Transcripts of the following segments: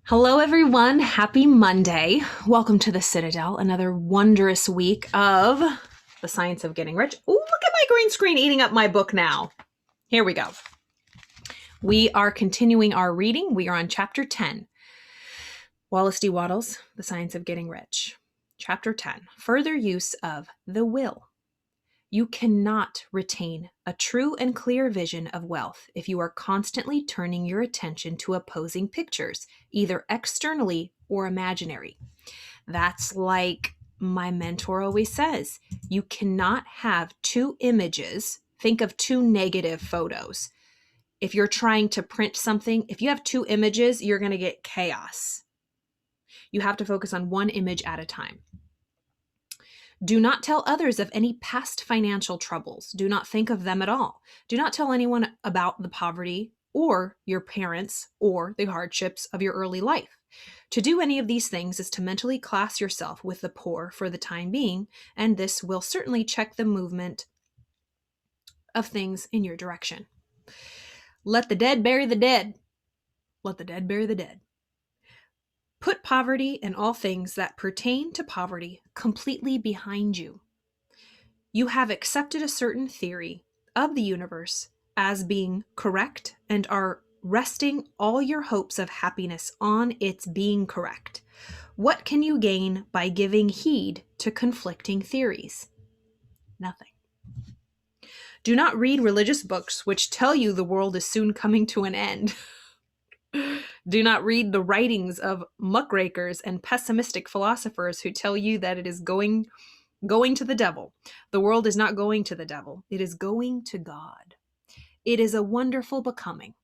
Hello, everyone. Happy Monday. Welcome to the Citadel, another wondrous week of The Science of Getting Rich. Ooh, look at my green screen eating up my book now. Here we go. We are continuing our reading. We are on Chapter 10, Wallace D. Wattles, The Science of Getting Rich. Chapter 10, Further Use of the Will. You cannot retain a true and clear vision of wealth if you are constantly turning your attention to opposing pictures, either externally or imaginary. That's like my mentor always says, you cannot have two images. Think of two negative photos. If you're trying to print something, if you have two images, you're going to get chaos. You have to focus on one image at a time. Do not tell others of any past financial troubles. Do not think of them at all. Do not tell anyone about the poverty or your parents or the hardships of your early life. To do any of these things is to mentally class yourself with the poor for the time being, and this will certainly check the movement of things in your direction. Let the dead bury the dead. Let the dead bury the dead. Put poverty and all things that pertain to poverty completely behind you. You have accepted a certain theory of the universe as being correct and are resting all your hopes of happiness on its being correct. What can you gain by giving heed to conflicting theories? Nothing. Do not read religious books which tell you the world is soon coming to an end. Do not read the writings of muckrakers and pessimistic philosophers who tell you that it is going to the devil. The world is not going to the devil. It is going to God. It is a wonderful becoming.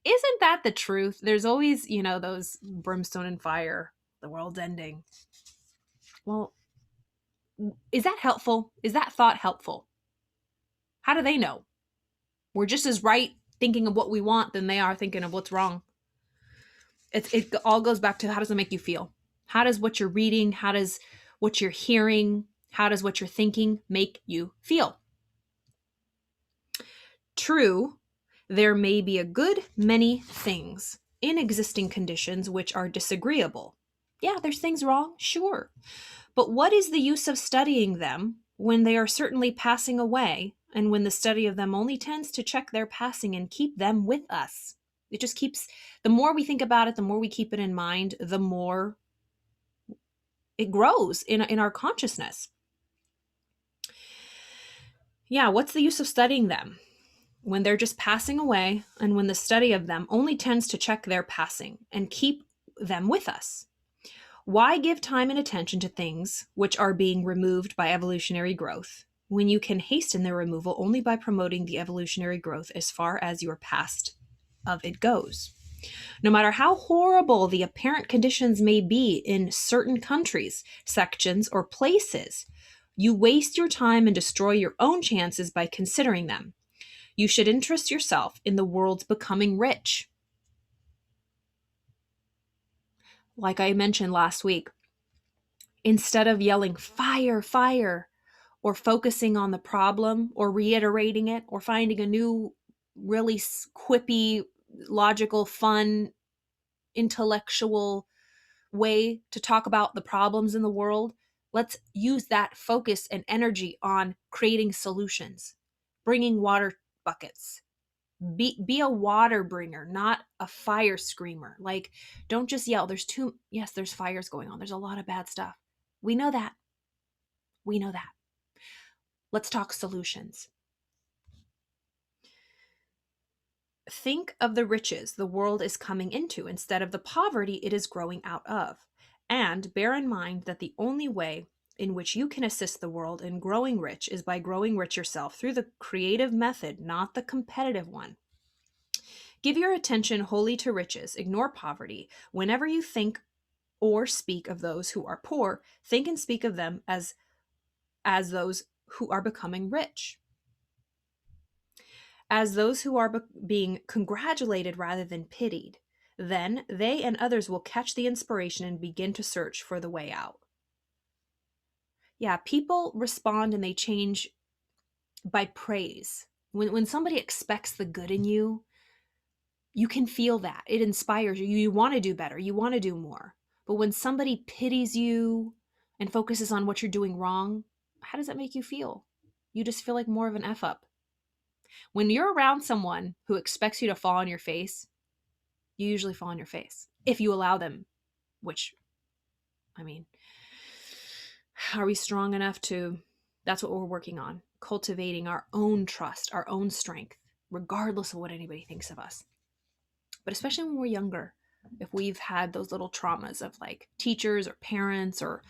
Isn't that the truth? There's always, those brimstone and fire, the world's ending. Well, is that helpful? Is that thought helpful? How do they know? We're just as right thinking of what we want than they are thinking of what's wrong. It all goes back to, how does it make you feel? How does what you're reading, how does what you're hearing, how does what you're thinking make you feel? True, there may be a good many things in existing conditions which are disagreeable. Yeah, there's things wrong, sure. But what is the use of studying them when they are certainly passing away, and when the study of them only tends to check their passing and keep them with us? It just keeps, the more we think about it, the more we keep it in mind, the more it grows in our consciousness. Yeah, what's the use of studying them when they're just passing away, and when the study of them only tends to check their passing and keep them with us? Why give time and attention to things which are being removed by evolutionary growth, when you can hasten their removal only by promoting the evolutionary growth as far as your past of it goes? No matter how horrible the apparent conditions may be in certain countries, sections, or places, you waste your time and destroy your own chances by considering them. You should interest yourself in the world's becoming rich. Like I mentioned last week, instead of yelling, fire, fire, or focusing on the problem, or reiterating it, or finding a new, really quippy, logical, fun, intellectual way to talk about the problems in the world, let's use that focus and energy on creating solutions, bringing water buckets. Be a water bringer, not a fire screamer. Like, don't just yell. Yes, there's fires going on. There's a lot of bad stuff. We know that. We know that. Let's talk solutions. Think of the riches the world is coming into instead of the poverty it is growing out of. And bear in mind that the only way in which you can assist the world in growing rich is by growing rich yourself through the creative method, not the competitive one. Give your attention wholly to riches. Ignore poverty. Whenever you think or speak of those who are poor, think and speak of them as those who are becoming rich, as those who are being congratulated rather than pitied. Then they and others will catch the inspiration and begin to search for the way out. Yeah, people respond and they change by praise. When somebody expects the good in you, You can feel that. It inspires you. You want to do better. You want to do more. But when somebody pities you and focuses on what you're doing wrong, how does that make you feel? You just feel like more of an F up. When you're around someone who expects you to fall on your face, you usually fall on your face if you allow them, which, I mean, are we strong enough to? That's what we're working on, cultivating our own trust, our own strength, regardless of what anybody thinks of us. But especially when we're younger, if we've had those little traumas of like teachers or parents or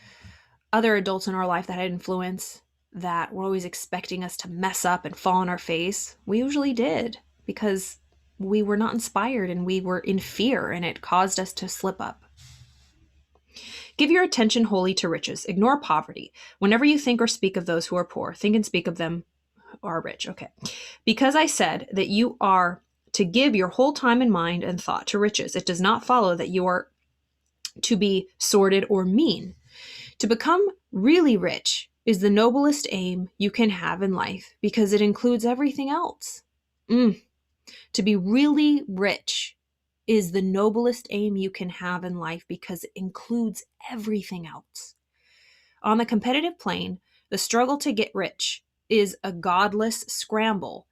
other adults in our life that had influence, that were always expecting us to mess up and fall on our face, we usually did because we were not inspired and we were in fear, and it caused us to slip up. Give your attention wholly to riches. Ignore poverty. Whenever you think or speak of those who are poor, think and speak of them who are rich. Okay. Because I said that you are to give your whole time and mind and thought to riches, it does not follow that you are to be sordid or mean. To become really rich is the noblest aim you can have in life because it includes everything else. To be really rich is the noblest aim you can have in life because it includes everything else. On the competitive plane, the struggle to get rich is a godless scramble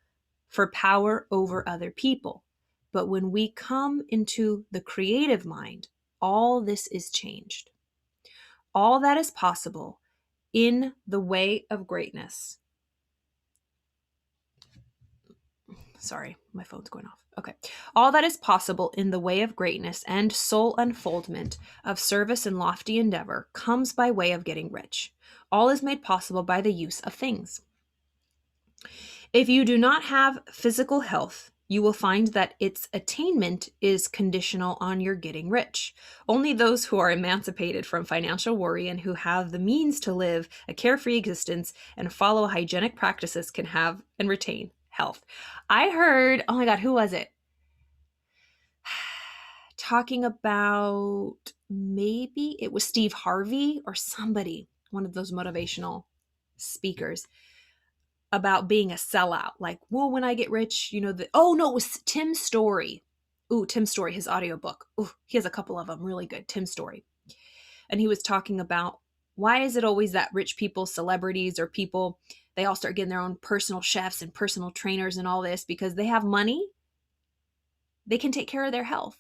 for power over other people. But when we come into the creative mind, all this is changed. All that is possible in the way of greatness. Sorry, my phone's going off. Okay. All that is possible in the way of greatness and soul unfoldment of service and lofty endeavor comes by way of getting rich. All is made possible by the use of things. If you do not have physical health, you will find that its attainment is conditional on your getting rich. Only those who are emancipated from financial worry and who have the means to live a carefree existence and follow hygienic practices can have and retain health. I heard, oh my God, who was it? Talking about, maybe it was Steve Harvey or somebody, one of those motivational speakers, about being a sellout. Like, well, when I get rich, it was Tim Story. Ooh, Tim Story, his audiobook. Ooh, he has a couple of them, really good. Tim Story. And he was talking about, why is it always that rich people, celebrities, or people, they all start getting their own personal chefs and personal trainers and all this because they have money. They can take care of their health.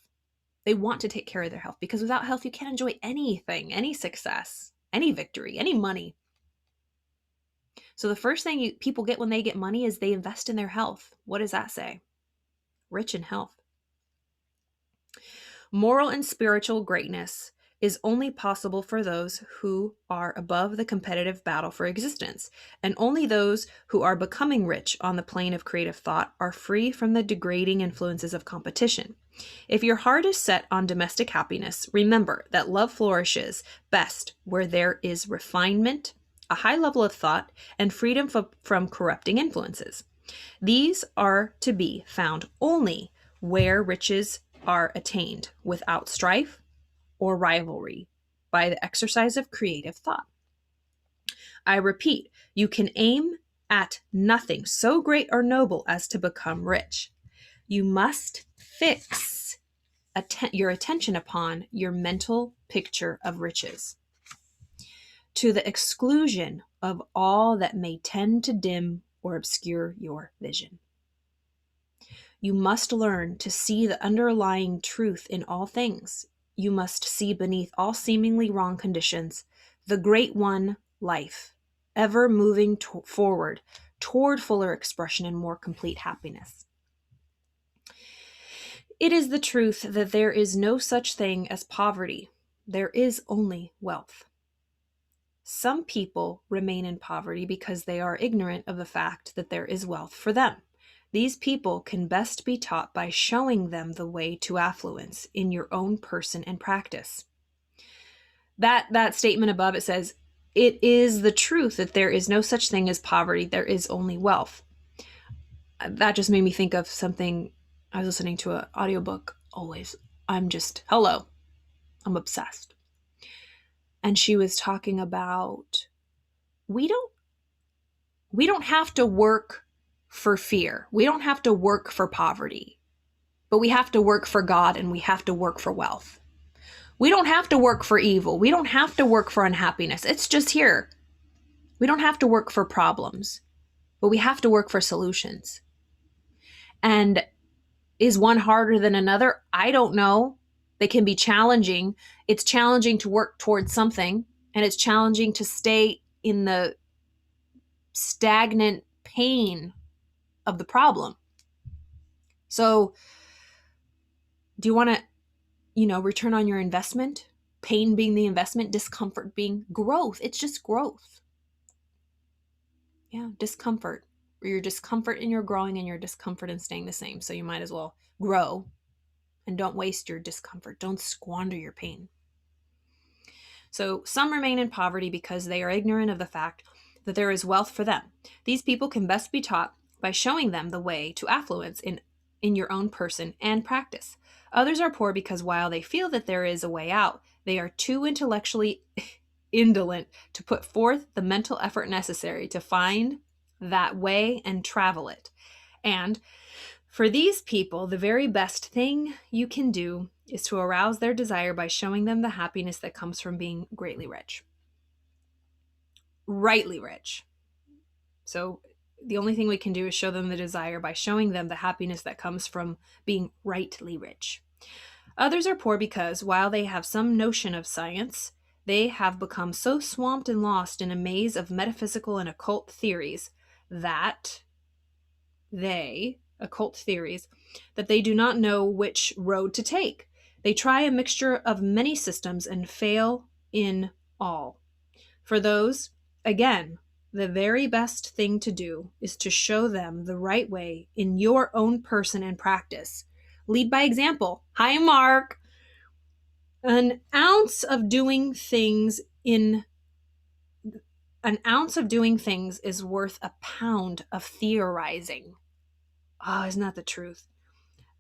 They want to take care of their health because without health, you can't enjoy anything, any success, any victory, any money. So the first thing people get when they get money is they invest in their health. What does that say? Rich in health. Moral and spiritual greatness is only possible for those who are above the competitive battle for existence, and only those who are becoming rich on the plane of creative thought are free from the degrading influences of competition. If your heart is set on domestic happiness, remember that love flourishes best where there is refinement, a high level of thought, and freedom from corrupting influences. These are to be found only where riches are attained without strife or rivalry by the exercise of creative thought. I repeat, you can aim at nothing so great or noble as to become rich. You must fix your attention upon your mental picture of riches, to the exclusion of all that may tend to dim or obscure your vision. You must learn to see the underlying truth in all things. You must see beneath all seemingly wrong conditions the great one, life, ever moving forward toward fuller expression and more complete happiness. It is the truth that there is no such thing as poverty. There is only wealth. Some people remain in poverty because they are ignorant of the fact that there is wealth for them. These people can best be taught by showing them the way to affluence in your own person and practice. That statement above, it says, it is the truth that there is no such thing as poverty. There is only wealth. That just made me think of something. I was listening to an audiobook always. I'm obsessed. And she was talking about, we don't have to work for fear. We don't have to work for poverty. but we have to work for God and we have to work for wealth. We don't have to work for evil. We don't have to work for unhappiness. It's just here. We don't have to work for problems, but we have to work for solutions. And is one harder than another? I don't know. They can be challenging. It's challenging to work towards something, and it's challenging to stay in the stagnant pain of the problem. So, do you want to, return on your investment? Pain being the investment, discomfort being growth. It's just growth. Yeah, discomfort. Or your discomfort in your growing and your discomfort in staying the same. So you might as well grow and don't waste your discomfort. Don't squander your pain. So some remain in poverty because they are ignorant of the fact that there is wealth for them. These people can best be taught by showing them the way to affluence in your own person and practice. Others are poor because while they feel that there is a way out, they are too intellectually indolent to put forth the mental effort necessary to find that way and travel it. And for these people, the very best thing you can do is to arouse their desire by showing them the happiness that comes from being greatly rich. Rightly rich. So the only thing we can do is show them the desire by showing them the happiness that comes from being rightly rich. Others are poor because, while they have some notion of science, they have become so swamped and lost in a maze of metaphysical and occult theories that they do not know which road to take. They try a mixture of many systems and fail in all. For those, again, the very best thing to do is to show them the right way in your own person and practice. Lead by example. Hi, Mark. An ounce of doing things is worth a pound of theorizing. Oh, isn't that the truth?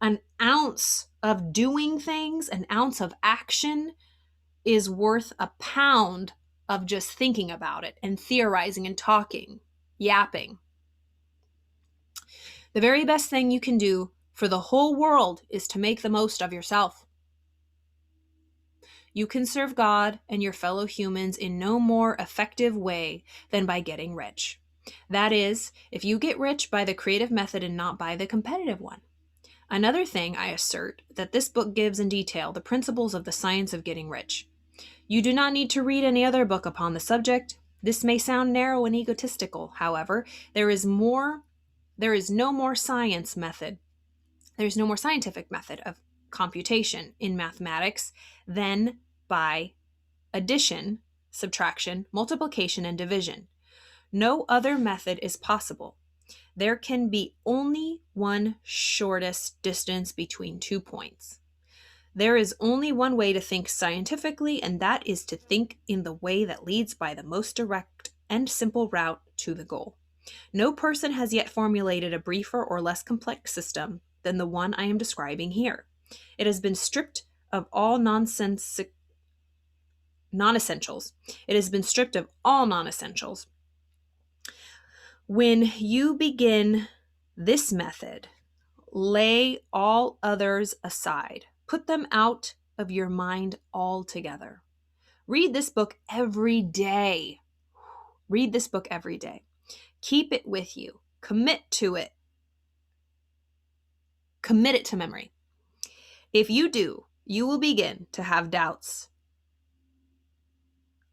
An ounce of doing things, an ounce of action is worth a pound of just thinking about it and theorizing and talking, yapping. The very best thing you can do for the whole world is to make the most of yourself. You can serve God and your fellow humans in no more effective way than by getting rich. That is, if you get rich by the creative method and not by the competitive one. Another thing, I assert, that this book gives in detail the principles of the science of getting rich. You do not need to read any other book upon the subject. This may sound narrow and egotistical, however, there is no more scientific method of computation in mathematics than by addition, subtraction, multiplication, and division. No other method is possible. There can be only one shortest distance between 2 points. There is only one way to think scientifically, and that is to think in the way that leads by the most direct and simple route to the goal. No person has yet formulated a briefer or less complex system than the one I am describing here. It has been stripped of all non-essentials. It has been stripped of all non-essentials. When you begin this method, lay all others aside. Put them out of your mind altogether. Read this book every day. Read this book every day. Keep it with you. Commit to it. Commit it to memory. If you do, you will begin to have doubts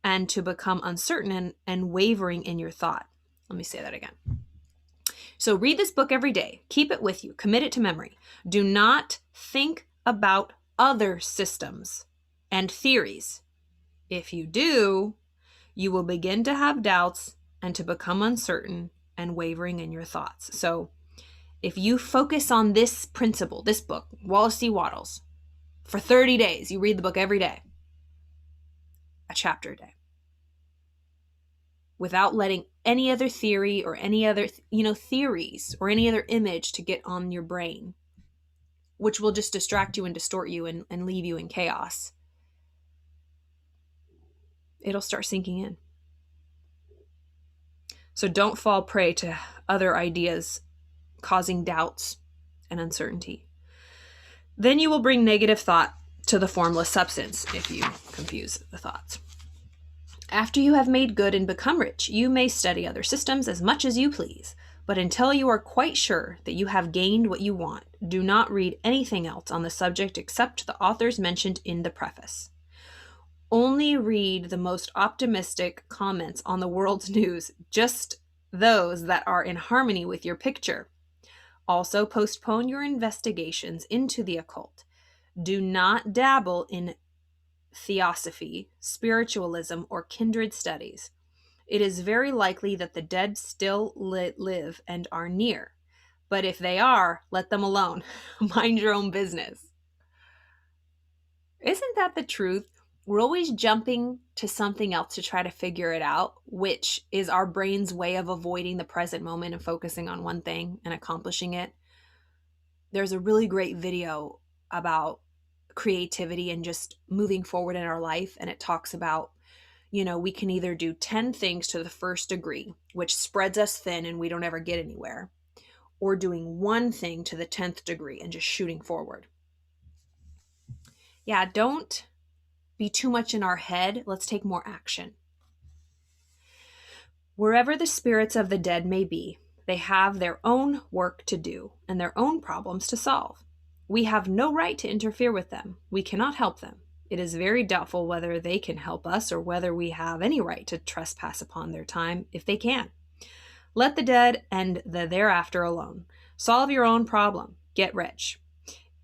and to become uncertain and wavering in your thought. Let me say that again. So read this book every day. Keep it with you. Commit it to memory. Do not think about other systems and theories. If you do, you will begin to have doubts and to become uncertain and wavering in your thoughts. So if you focus on this principle, this book, Wallace C. Wattles, for 30 days, you read the book every day, a chapter a day, without letting any other theory or any other, theories or any other image to get on your brain, which will just distract you and distort you and leave you in chaos. It'll start sinking in. So don't fall prey to other ideas causing doubts and uncertainty. Then you will bring negative thought to the formless substance if you confuse the thoughts. After you have made good and become rich, you may study other systems as much as you please. But until you are quite sure that you have gained what you want, do not read anything else on the subject except the authors mentioned in the preface. Only read the most optimistic comments on the world's news, just those that are in harmony with your picture. Also, postpone your investigations into the occult. Do not dabble in theosophy, spiritualism, or kindred studies. It is very likely that the dead still live and are near. But if they are, let them alone. Mind your own business. Isn't that the truth? We're always jumping to something else to try to figure it out, which is our brain's way of avoiding the present moment and focusing on one thing and accomplishing it. There's a really great video about creativity and just moving forward in our life, and it talks about, we can either do 10 things to the first degree, which spreads us thin and we don't ever get anywhere, or doing one thing to the 10th degree and just shooting forward. Yeah, don't be too much in our head. Let's take more action. Wherever the spirits of the dead may be, they have their own work to do and their own problems to solve. We have no right to interfere with them. We cannot help them. It is very doubtful whether they can help us or whether we have any right to trespass upon their time if they can. Let the dead and the thereafter alone. Solve your own problem. Get rich.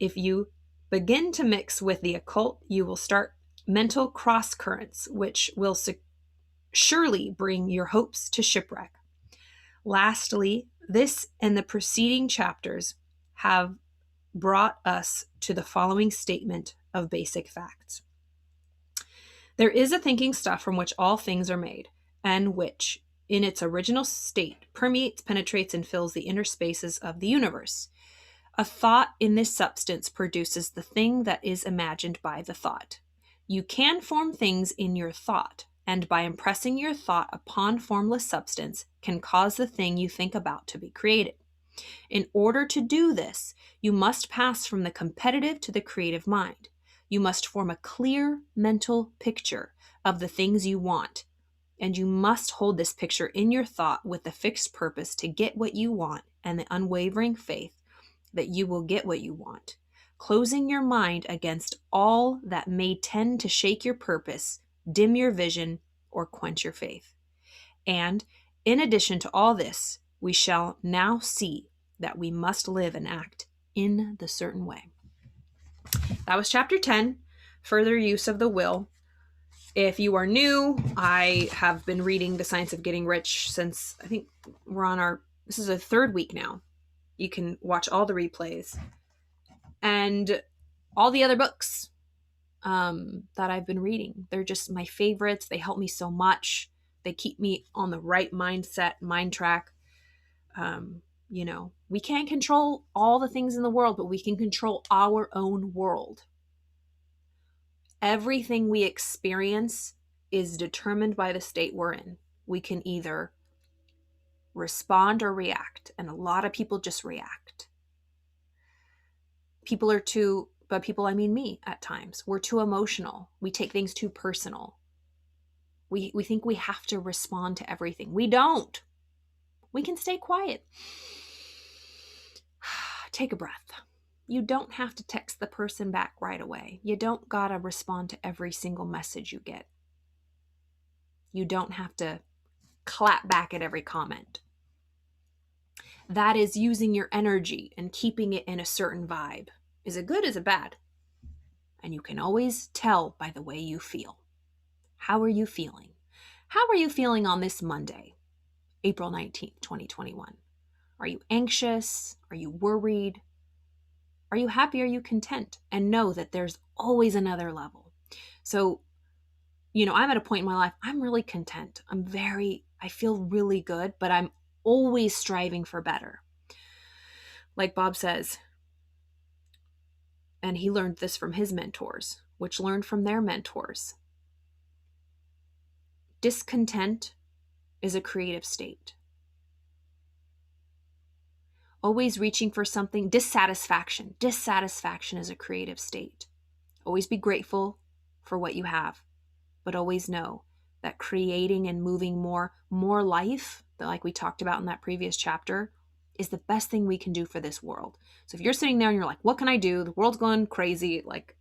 If you begin to mix with the occult, you will start mental cross currents, which will surely bring your hopes to shipwreck. Lastly, this and the preceding chapters have brought us to the following statement of basic facts. There is a thinking stuff from which all things are made, and which, in its original state, permeates, penetrates, and fills the inner spaces of the universe. A thought in this substance produces the thing that is imagined by the thought. You can form things in your thought, and by impressing your thought upon formless substance, can cause the thing you think about to be created. In order to do this, you must pass from the competitive to the creative mind. You must form a clear mental picture of the things you want, and you must hold this picture in your thought with the fixed purpose to get what you want and the unwavering faith that you will get what you want, closing your mind against all that may tend to shake your purpose, dim your vision, or quench your faith. And in addition to all this, we shall now see that we must live and act in the certain way. That was chapter 10, further use of the will. If you are new, I have been reading The Science of Getting Rich since I think this is a third week now. You can watch all the replays and all the other books that I've been reading. They're just my favorites. They help me so much. They keep me on the right mindset, mind track. We can't control all the things in the world, but we can control our own world. Everything we experience is determined by the state we're in. We can either respond or react, and a lot of people just react. I mean me at times. We're too emotional. We take things too personal. We think we have to respond to everything. We don't. We can stay quiet. Take a breath. You don't have to text the person back right away. You don't gotta respond to every single message you get. You don't have to clap back at every comment. That is using your energy and keeping it in a certain vibe. Is it good? Is it bad? And you can always tell by the way you feel. How are you feeling? How are you feeling on this Monday, April 19th, 2021? Are you anxious? Are you worried? Are you happy? Are you content? And know that there's always another level. So, I'm at a point in my life, I'm really content. I feel really good, but I'm always striving for better. Like Bob says, and he learned this from his mentors, which learned from their mentors. Discontent is a creative state. always reaching for something. Dissatisfaction. Dissatisfaction is a creative state. Always be grateful for what you have, but always know that creating and moving more life, like we talked about in that previous chapter, is the best thing we can do for this world. So if you're sitting there and you're like, what can I do? The world's going crazy. Like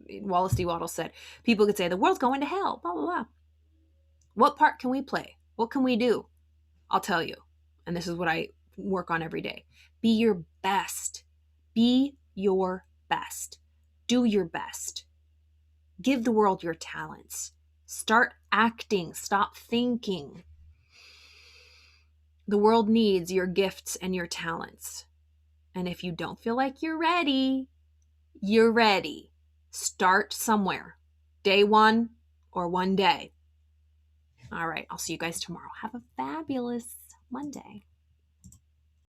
Wallace D. Wattles said, people could say the world's going to hell, blah, blah, blah. What part can we play? What can we do? I'll tell you. And this is what I work on every day. Be your best. Be your best. Do your best. Give the world your talents. Start acting. Stop thinking. The world needs your gifts and your talents. And if you don't feel like you're ready, you're ready. Start somewhere. Day one or one day. All right, I'll see you guys tomorrow. Have a fabulous Monday.